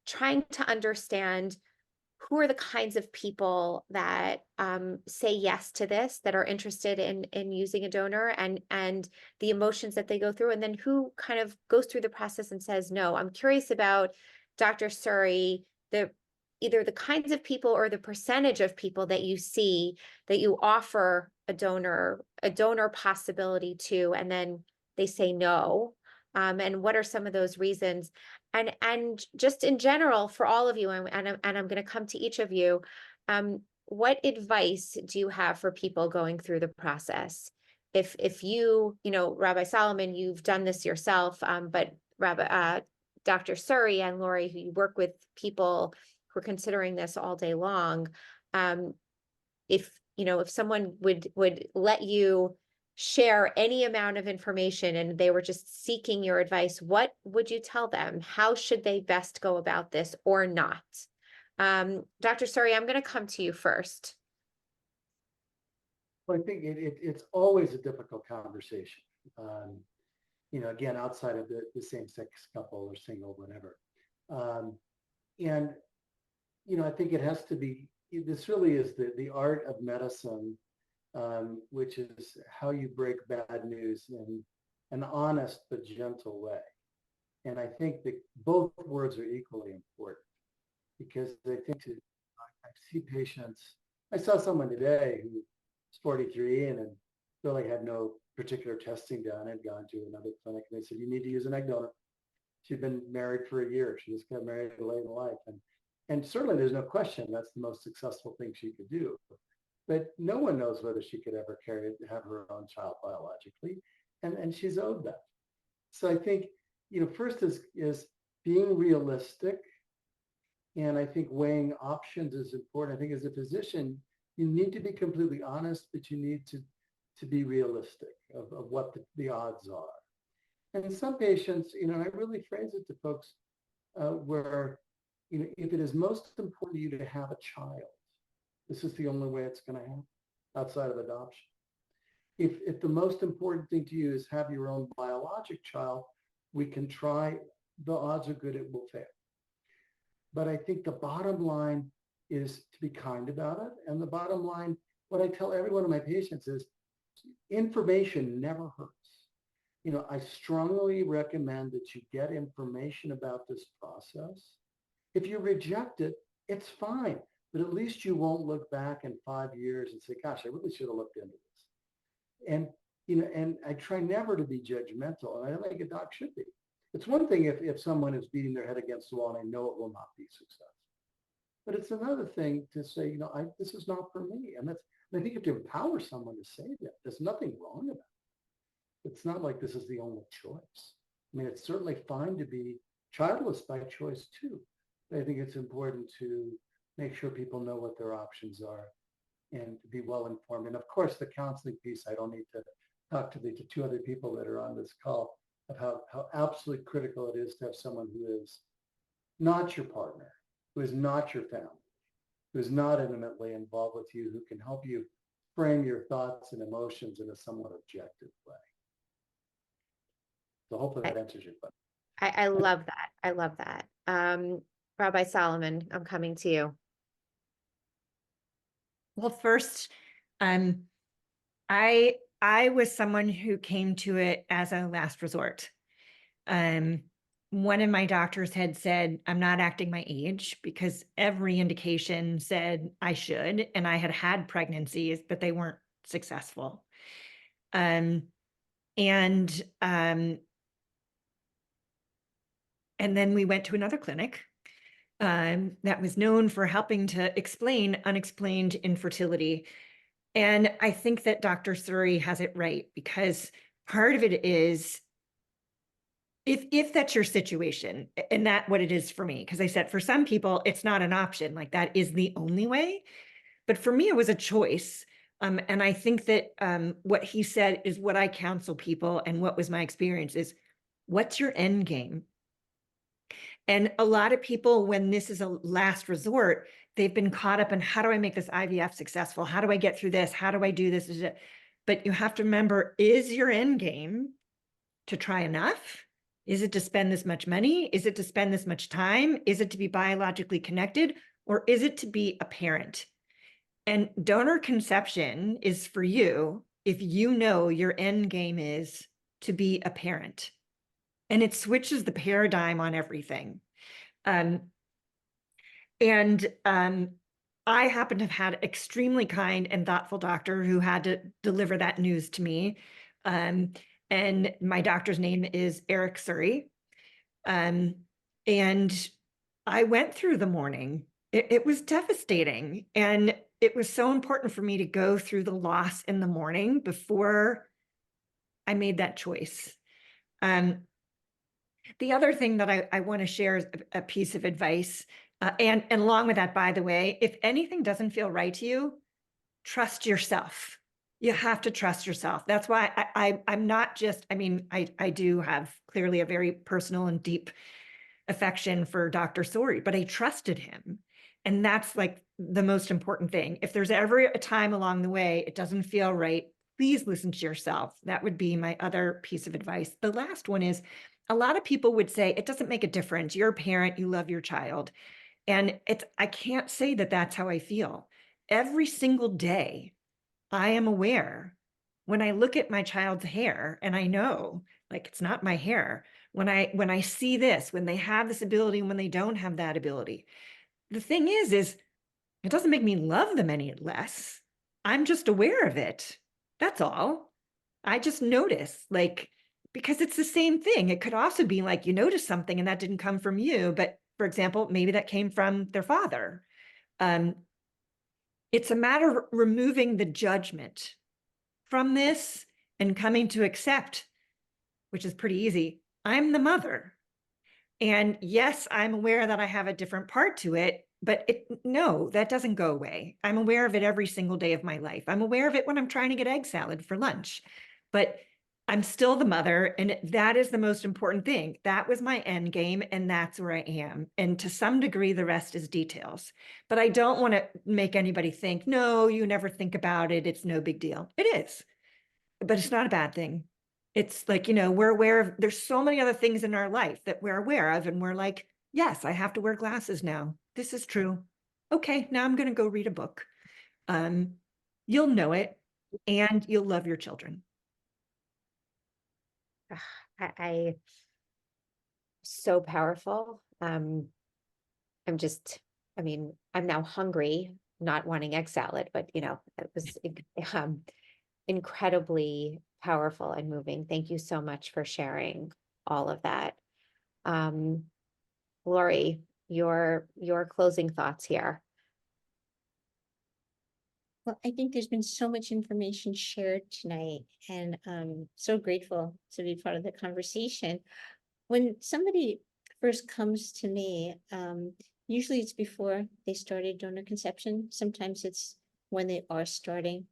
trying to understand who are the kinds of people that say yes to this, that are interested in using a donor, and the emotions that they go through, and then who kind of goes through the process and says no. I'm curious about, Dr. Surrey, either the kinds of people or the percentage of people that you see that you offer a donor possibility to, and then they say no. And what are some of those reasons? And just in general for all of you, and I'm going to come to each of you, what advice do you have for people going through the process? If you, Rabbi Solomon, you've done this yourself, but Dr. Surrey and Lori, who you work with people who are considering this all day long, if someone would let you share any amount of information and they were just seeking your advice, what would you tell them? How should they best go about this, or not? Dr. Surrey, I'm going to come to you first. Well, I think it's always a difficult conversation. Again, outside of the same-sex couple or single, whatever. I think it has to be, this really is the art of medicine, which is how you break bad news in an honest but gentle way. And I think that both words are equally important, because I think I see patients. I saw someone today who was 43 and really had no particular testing done, had gone to another clinic, and they said, you need to use an egg donor. She'd been married for a year. She just got married late in life. And certainly there's no question that's the most successful thing she could do. But no one knows whether she could ever have her own child biologically, and she's owed that. So I think, first is being realistic, and I think weighing options is important. I think as a physician, you need to be completely honest, but you need to be realistic of what the odds are. And some patients, I really phrase it to folks where, if it is most important to you to have a child, this is the only way it's going to happen outside of adoption. If the most important thing to you is have your own biologic child, we can try. The odds are good it will fail. But I think the bottom line is to be kind about it. And the bottom line, what I tell every one of my patients is information never hurts. You know, I strongly recommend that you get information about this process. If you reject it, it's fine, but at least you won't look back in 5 years and say, gosh, I really should have looked into this. And, you know, and I try never to be judgmental, and I don't think a doc should be. It's one thing if someone is beating their head against the wall and I know it will not be successful. But it's another thing to say, you know, this is not for me. And I think you have to empower someone to say that. There's nothing wrong about it. It's not like this is the only choice. I mean, it's certainly fine to be childless by choice too. But I think it's important to make sure people know what their options are and to be well informed. And of course, the counseling piece, I don't need to talk to the 2 other people that are on this call of how absolutely critical it is to have someone who is not your partner, who is not your family, who is not intimately involved with you, who can help you frame your thoughts and emotions in a somewhat objective way. So hopefully that answers your question. I love that. I love that. Rabbi Solomon, I'm coming to you. Well, first, I was someone who came to it as a last resort. One of my doctors had said, I'm not acting my age because every indication said I should, and I had had pregnancies, but they weren't successful. And then we went to another clinic that was known for helping to explain unexplained infertility. And I think that Dr. Surrey has it right, because part of it is, if that's your situation, and that's what it is for me, because I said for some people, it's not an option, like that is the only way. But for me, it was a choice. And I think that what he said is what I counsel people, and what was my experience is, what's your end game? And a lot of people, when this is a last resort, they've been caught up in, how do I make this IVF successful? How do I get through this? How do I do this? But you have to remember, is your end game to try enough? Is it to spend this much money? Is it to spend this much time? Is it to be biologically connected? Or is it to be a parent? And donor conception is for you if you know your end game is to be a parent. And it switches the paradigm on everything. I happen to have had an extremely kind and thoughtful doctor who had to deliver that news to me. And my doctor's name is Eric Surrey. And I went through the morning. It was devastating. And it was so important for me to go through the loss in the morning before I made that choice. The other thing that I want to share is a piece of advice. And along with that, by the way, if anything doesn't feel right to you, trust yourself. You have to trust yourself. That's why I'm not just, I mean, I do have clearly a very personal and deep affection for Dr. Surrey, but I trusted him. And that's like the most important thing. If there's ever a time along the way it doesn't feel right, please listen to yourself. That would be my other piece of advice. The last one is, a lot of people would say, it doesn't make a difference. You're a parent, you love your child. And I can't say that that's how I feel. Every single day, I am aware when I look at my child's hair and I know, like, it's not my hair. When I see this, when they have this ability and when they don't have that ability. The thing is it doesn't make me love them any less. I'm just aware of it. That's all. I just notice, like, because it's the same thing. It could also be like, you notice something and that didn't come from you, but for example, maybe that came from their father. It's a matter of removing the judgment from this and coming to accept, which is pretty easy. I'm the mother. And yes, I'm aware that I have a different part to it, but no, that doesn't go away. I'm aware of it every single day of my life. I'm aware of it when I'm trying to get egg salad for lunch, but I'm still the mother, and that is the most important thing. That was my end game, and that's where I am. And to some degree, the rest is details. But I don't want to make anybody think, no, you never think about it. It's no big deal. It is, but it's not a bad thing. It's like, we're aware of, there's so many other things in our life that we're aware of, and we're like, Yes, I have to wear glasses now. This is true. Okay, now I'm going to go read a book. You'll know it and you'll love your children. I so powerful. I'm now hungry, not wanting egg salad, but it was incredibly powerful and moving. Thank you so much for sharing all of that. Lori, your closing thoughts here. Well, I think there's been so much information shared tonight, and so grateful to be part of the conversation. When somebody first comes to me, usually it's before they started donor conception. Sometimes it's when they are starting.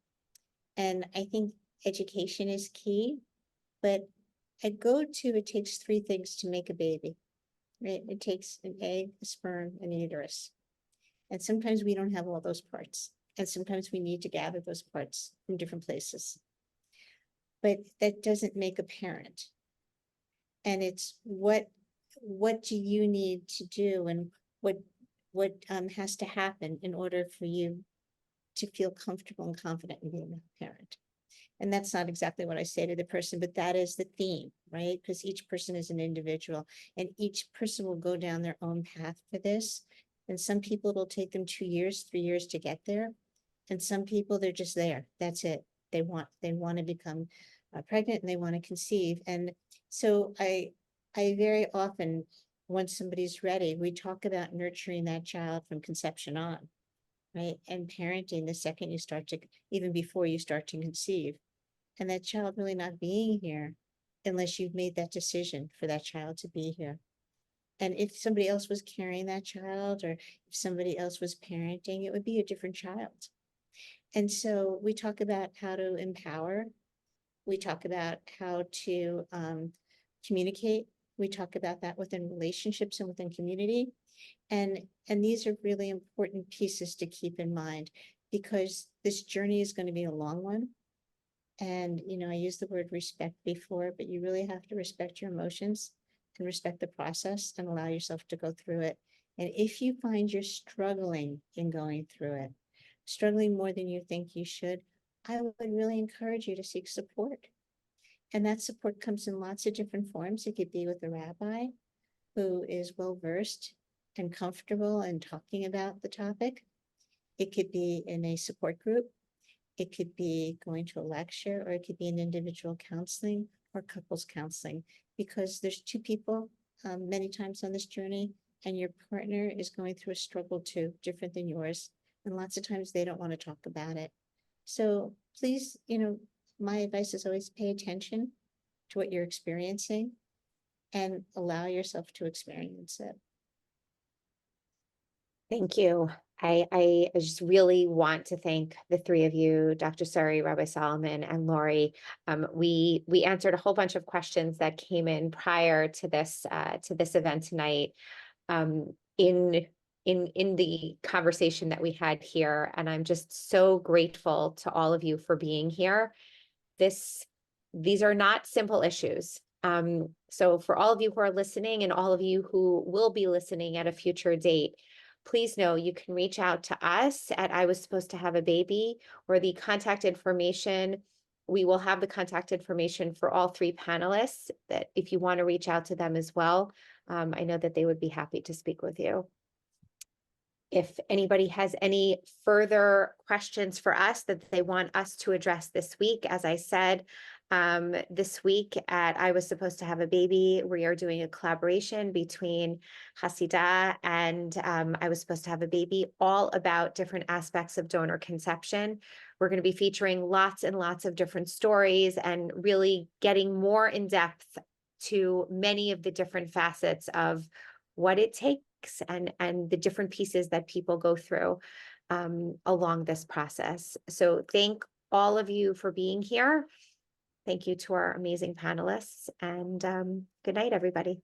And I think education is key, but it takes three things to make a baby, right? It takes an egg, a sperm, and a uterus. And sometimes we don't have all those parts. And sometimes we need to gather those parts from different places. But that doesn't make a parent. And it's what do you need to do, and what has to happen in order for you to feel comfortable and confident in being a parent. And that's not exactly what I say to the person, but that is the theme, right? Because each person is an individual, and each person will go down their own path for this. And some people, it'll take them 2 years, 3 years to get there. And some people, they're just there. That's it. They want to become pregnant, and they want to conceive. And so I very often, once somebody's ready, we talk about nurturing that child from conception on, right? And parenting the second you start to, even before you start to conceive. And that child really not being here unless you've made that decision for that child to be here. And if somebody else was carrying that child, or if somebody else was parenting, it would be a different child. And so we talk about how to empower. We talk about how to communicate. We talk about that within relationships and within community. And these are really important pieces to keep in mind, because this journey is going to be a long one. And, I used the word respect before, but you really have to respect your emotions and respect the process and allow yourself to go through it. And if you find you're struggling in going through it, struggling more than you think you should, I would really encourage you to seek support. And that support comes in lots of different forms. It could be with a rabbi who is well-versed and comfortable in talking about the topic. It could be in a support group. It could be going to a lecture, or it could be an individual counseling or couples counseling, because there's two people many times on this journey, and your partner is going through a struggle too, different than yours. And lots of times they don't want to talk about it. So please, my advice is always pay attention to what you're experiencing and allow yourself to experience it. Thank you. I just really want to thank the three of you, Dr. Surrey, Rabbi Solomon, and Lori. We answered a whole bunch of questions that came in prior to this event tonight in the conversation that we had here, and I'm just so grateful to all of you for being here. These are not simple issues. So for all of you who are listening, and all of you who will be listening at a future date, please know you can reach out to us at I Was Supposed to Have a Baby, or the contact information. We will have the contact information for all three panelists, that if you want to reach out to them as well, I know that they would be happy to speak with you. If anybody has any further questions for us that they want us to address this week, as I said, this week at I Was Supposed to Have a Baby, we are doing a collaboration between Hasidah and I Was Supposed to Have a Baby, all about different aspects of donor conception. We're going to be featuring lots and lots of different stories, and really getting more in depth to many of the different facets of what it takes and the different pieces that people go through along this process. So thank all of you for being here. Thank you to our amazing panelists, and good night, everybody.